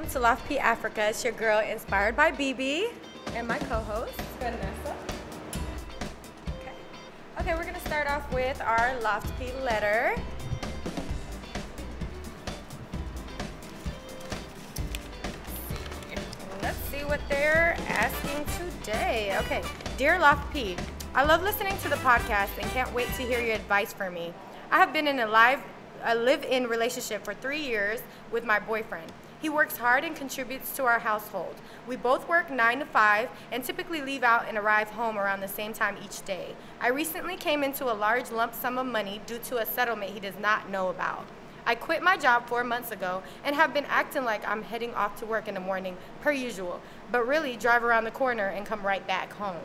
welcome to LoftP Africa. It's your girl, inspired by BeeBee, and my co-host, Vanessa. Okay, we're gonna start off with our LoftP letter. Let's see what they're asking today. Okay, dear LoftP, I love listening to the podcast and can't wait to hear your advice for me. I have been in a live-in relationship for 3 years with my boyfriend. He works hard and contributes to our household. We both work 9 to 5 and typically leave out and arrive home around the same time each day. I recently came into a large lump sum of money due to a settlement he does not know about. I quit my job 4 months ago and have been acting like I'm heading off to work in the morning per usual, but really drive around the corner and come right back home.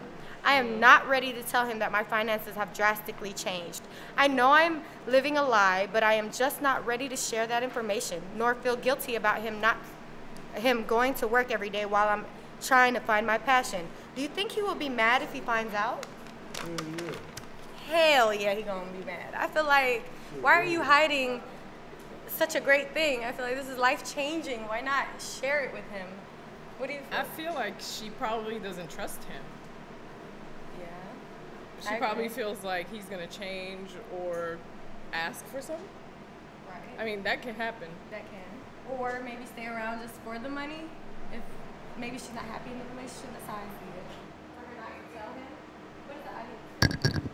I am not ready to tell him that my finances have drastically changed. I know I'm living a lie, but I am just not ready to share that information, nor feel guilty about him going to work every day while I'm trying to find my passion. Do you think he will be mad if he finds out? Hell yeah, he gonna be mad. I feel like, why are you hiding such a great thing? I feel like this is life-changing. Why not share it with him? What do you think? I feel like she probably doesn't trust him. Yeah. She probably feels like he's gonna change or ask for something. Right. I mean, that can happen. That can. Or maybe stay around just for the money. If maybe she's not happy in the relationship, that's how I see it. For her not to tell him. What is the idea?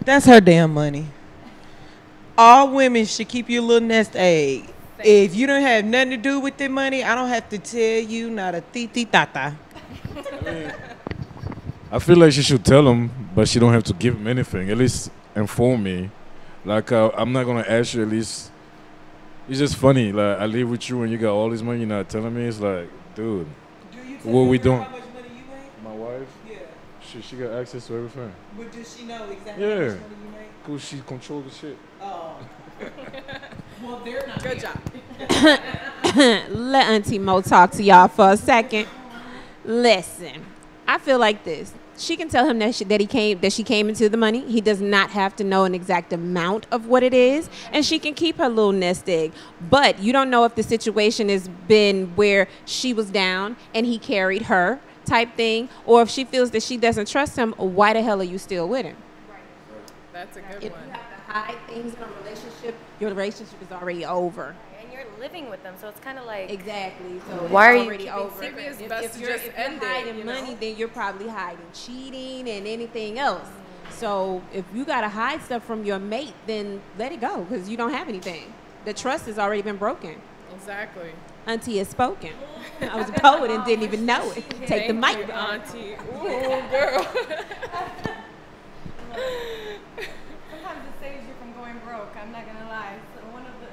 That's her damn money. All women should keep your little nest egg. If you don't have nothing to do with the money, I don't have to tell you not a titi tata. I feel like she should tell him, but she don't have to give him anything. At least inform me. Like, I'm not going to ask you at least. It's just funny. Like, I live with you and you got all this money, you're not telling me. It's like, dude, what we doing? How much money you make? My wife? Yeah. She got access to everything. But does she know exactly Yeah. how much money you make? Because she controls the shit. Oh. Well, they're not. Good job. Let Auntie Mo talk to y'all for a second. Listen, I feel like this. She can tell him that she came into the money. He does not have to know an exact amount of what it is, and she can keep her little nest egg. But you don't know if the situation has been where she was down and he carried her type thing, or if she feels that she doesn't trust him. Why the hell are you still with him? That's a good If one. you have to hide things in a relationship, your relationship is already over. And you're living with them, so it's kind of like. Exactly. So Why are it's you already keeping over. secrets? It's best If to you're just end it, hiding you know? money, then you're probably hiding cheating and anything else. So if you gotta hide stuff from your mate, then let it go because you don't have anything. The trust has already been broken. Exactly. Auntie has spoken. I was a poet and didn't even know it. Take the Thank mic. you, Auntie. Ooh, girl. Sometimes it saves you from going broke. I'm not gonna lie. So one of the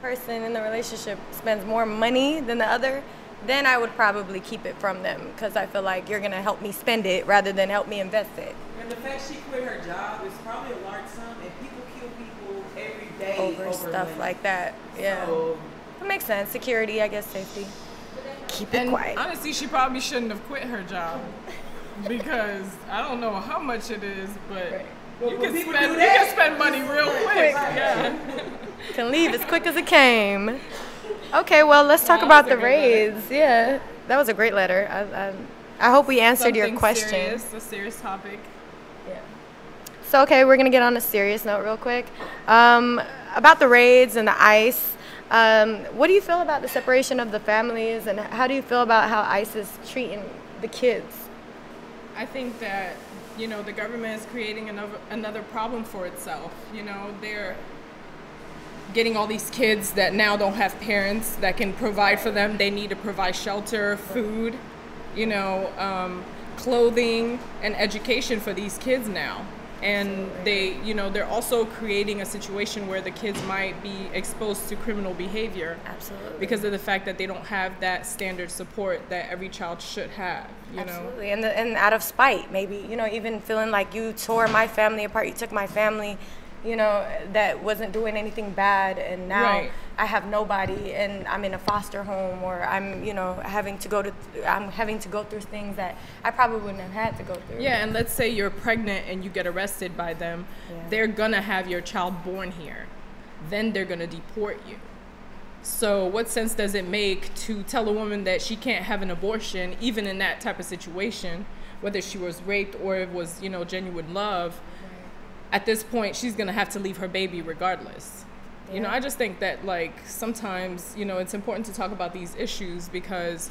person in the relationship spends more money than the other, then I would probably keep it from them because I feel like you're gonna help me spend it rather than help me invest it. And the fact she quit her job is probably a large sum, and people kill people every day Over stuff money. like that. Yeah. So, That makes sense. Security, I guess, safety. Keep it And quiet. honestly, she probably shouldn't have quit her job because I don't know how much it is, but you when can people spend do that, money real quick. Yeah. Can leave as quick as it came. Okay, well, let's talk Wow, about that the was a good raids. Yeah, that was a great letter. I hope we answered your Something question. serious, a serious topic. Yeah. So, okay, we're going to get on a serious note real quick. About the raids and the ICE, what do you feel about the separation of the families, and how do you feel about how ICE is treating the kids? I think that, the government is creating another problem for itself. They're getting all these kids that now don't have parents that can provide for them. They need to provide shelter, food, clothing, and education for these kids now. And they're also creating a situation where the kids might be exposed to criminal behavior. Absolutely. Because of the fact that they don't have that standard support that every child should have, Absolutely. And out of spite, maybe, even feeling like you tore my family apart, you took my family, that wasn't doing anything bad, and now Right. I have nobody, and I'm in a foster home, or I'm, having to go through things that I probably wouldn't have had to go through. Yeah, and let's say you're pregnant and you get arrested by them. Yeah. They're gonna have your child born here. Then they're gonna deport you. So what sense does it make to tell a woman that she can't have an abortion, even in that type of situation, whether she was raped or it was, you know, genuine love? At this point, she's going to have to leave her baby regardless. You know, I just think that, like, sometimes, you know, it's important to talk about these issues because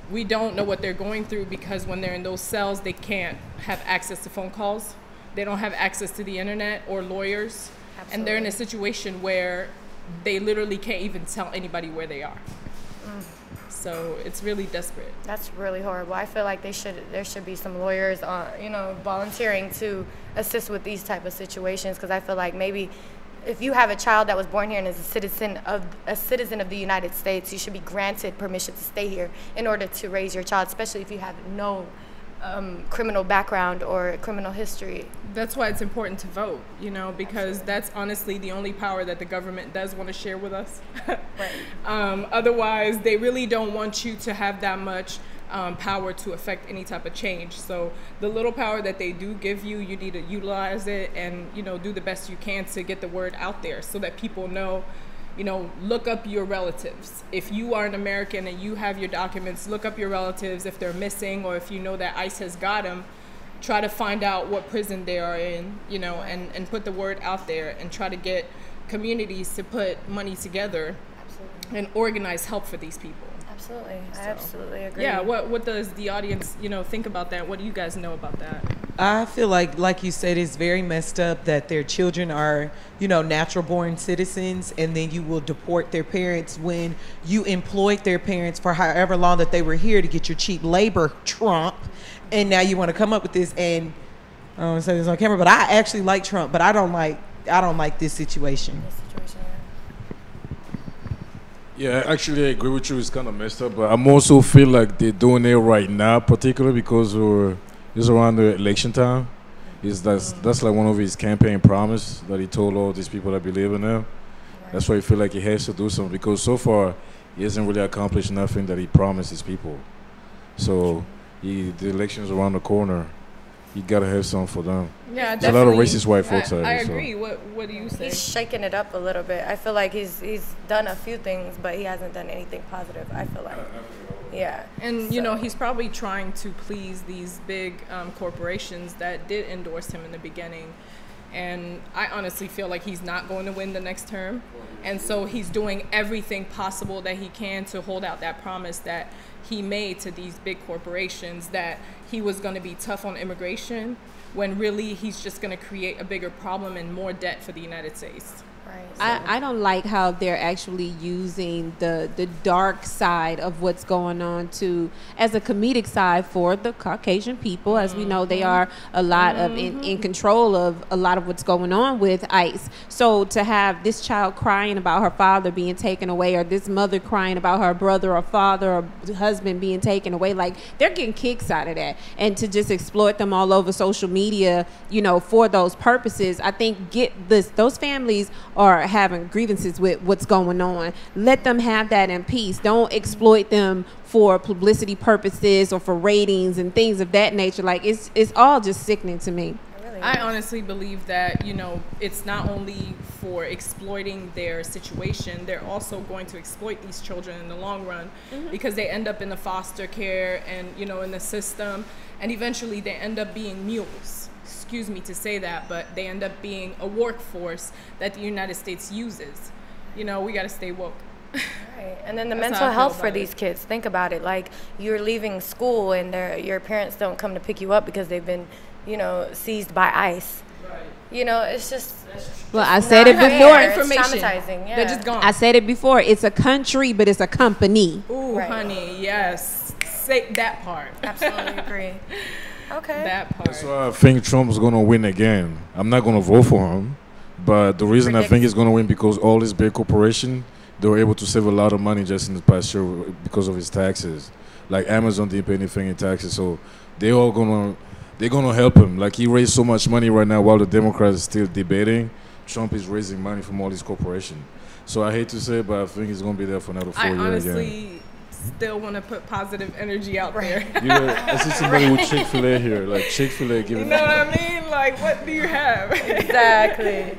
we don't know what they're going through, because when they're in those cells, they can't have access to phone calls. They don't have access to the internet or lawyers. Absolutely. And they're in a situation where they literally can't even tell anybody where they are. So it's really desperate. That's really horrible. I feel like there should be some lawyers, you know, volunteering to assist with these type of situations, because I feel like maybe if you have a child that was born here and is a citizen of the United States, you should be granted permission to stay here in order to raise your child, especially if you have no criminal background or criminal history. That's why it's important to vote, you know, because that's honestly the only power that the government does want to share with us. Right. Otherwise, they really don't want you to have that much power to affect any type of change. So the little power that they do give you, you need to utilize it and, you know, do the best you can to get the word out there so that people know. You know, look up your relatives. If you are an American and you have your documents, look up your relatives if they're missing, or if you know that ICE has got them, try to find out what prison they are in, you know, and put the word out there and try to get communities to put money together. Absolutely. And organize help for these people. Absolutely. I absolutely agree. Yeah, what does the audience, you know, think about that? What do you guys know about that? I feel like you said, it's very messed up that their children are, you know, natural born citizens, and then you will deport their parents when you employed their parents for however long that they were here to get your cheap labor, Trump. And now you want to come up with this, and I don't want to say this on camera, but I actually like Trump, but I don't like this situation. Yeah, actually, I agree with you. It's kind of messed up, but I'm also feel like they're doing it right now, particularly because it's around the election time. That's like one of his campaign promise that he told all these people that believe in him. Right. That's why I feel like he has to do something, because so far he hasn't really accomplished nothing that he promised his people. So the election's around the corner. You gotta have something for them. Yeah, there's a lot of racist white folks out here. I agree. So. What do you say? He's shaking it up a little bit. I feel like he's done a few things, but he hasn't done anything positive. I feel like, yeah. And you know, he's probably trying to please these big corporations that did endorse him in the beginning. And I honestly feel like he's not going to win the next term. And so he's doing everything possible that he can to hold out that promise that he made to these big corporations, that he was going to be tough on immigration, when really he's just going to create a bigger problem and more debt for the United States. Right. I don't like how they're actually using the dark side of what's going on as a comedic side for the Caucasian people. As we know, they are a lot of in control of a lot of what's going on with ICE. So to have this child crying about her father being taken away, or this mother crying about her brother or father or husband being taken away, like, they're getting kicks out of that. And to just exploit them all over social media, you know, for those purposes, I think those families are having grievances with what's going on. Let them have that in peace. Don't exploit them for publicity purposes or for ratings and things of that nature. Like, it's all just sickening to me. I honestly believe that, you know, it's not only for exploiting their situation, they're also going to exploit these children in the long run, because they end up in the foster care and, you know, in the system, and eventually they end up being mules. Excuse me to say that, but they end up being a workforce that the United States uses. You know, we got to stay woke. Right. And then the mental health for these kids. Think about it. Like, you're leaving school and your parents don't come to pick you up because they've been, you know, seized by ICE. Right. You know, it's just. Well, I said it before. Information. It's traumatizing. Yeah. They're just gone. I said it before. It's a country, but it's a company. Ooh, right. Honey, yes. Say that part. Absolutely agree. Okay. That part. That's why I think Trump's gonna win again. I'm not gonna vote for him, but the reason I think he's gonna win, because all these big corporations, they were able to save a lot of money just in the past year because of his taxes. Like, Amazon didn't pay anything in taxes, so they're gonna help him. Like, he raised so much money right now while the Democrats are still debating. Trump is raising money from all these corporations. So I hate to say it, but I think he's gonna be there for another 4 years again. Still want to put positive energy out there. I see somebody with Chick-fil-A here, like Chick-fil-A giving. You know what I mean? Like, what do you have? Exactly.